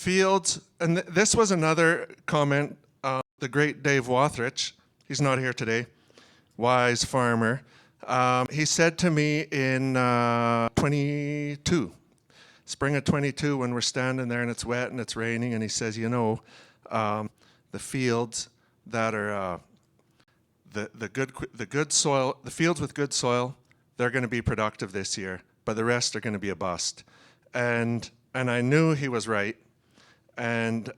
Fields, and this was another comment, the great Dave Wathrich, he's not here today, wise farmer. He said to me in 22, spring of 22, when we're standing there and it's wet and it's raining, and he says, you know, the fields that are the good soil, the fields with good soil, they're going to be productive this year, but the rest are going to be a bust. And I knew he was right. And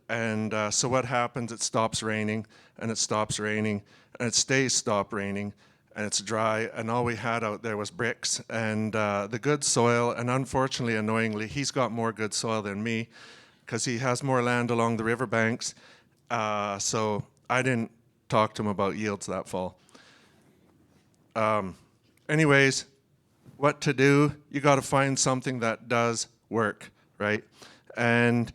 so what happens? It stops raining, and it stops raining, and it stays stop raining, and it's dry, and all we had out there was bricks and the good soil. And unfortunately, annoyingly, he's got more good soil than me because he has more land along the riverbanks. So I didn't talk to him about yields that fall. Anyways, what to do? You got to find something that does work, right? And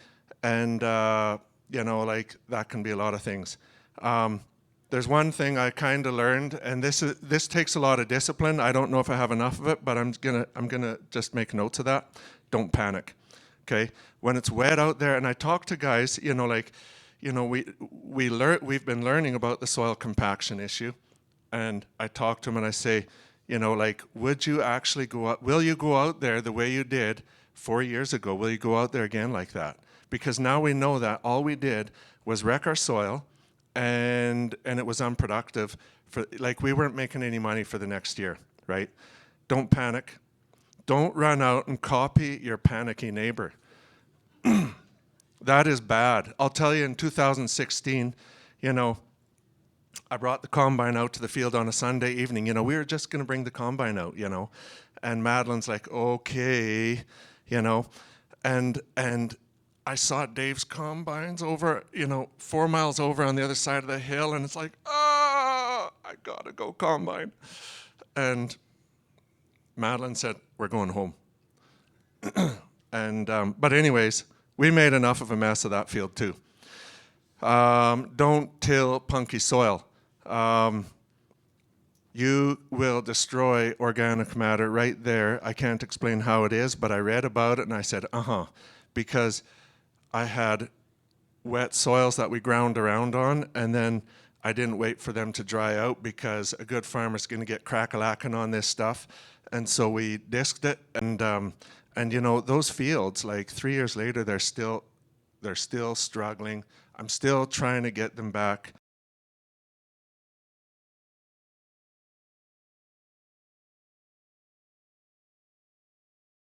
you know, like that can be a lot of things. There's one thing I kind of learned, and this takes a lot of discipline. I don't know if I have enough of it, but I'm gonna just make notes of that. Don't panic, okay? When it's wet out there, and I talk to guys, you know, like, you know, we've been learning about the soil compaction issue, and I talk to them and I say, you know, like, would you actually go out? Will you go out there the way you did 4 years ago? Will you go out there again like that? Because now we know that all we did was wreck our soil, and it was unproductive. Like, we weren't making any money for the next year, right? Don't panic. Don't run out and copy your panicky neighbor. That is bad. I'll tell you, in 2016, you know, I brought the combine out to the field on a Sunday evening. You know, we were just going to bring the combine out, you know, and Madeline's like, okay, you know, and I saw Dave's combines over, you know, 4 miles over on the other side of the hill, and it's like, I gotta go combine. And Madeline said, we're going home. But anyways, we made enough of a mess of that field too. Don't till punky soil. You will destroy organic matter right there. I can't explain how it is, but I read about it and I said, because I had wet soils that we ground around on, and then I didn't wait for them to dry out because a good farmer's going to get crack-a-lacking on this stuff. And so we disked it, and you know, those fields, like 3 years later, they're still struggling. I'm still trying to get them back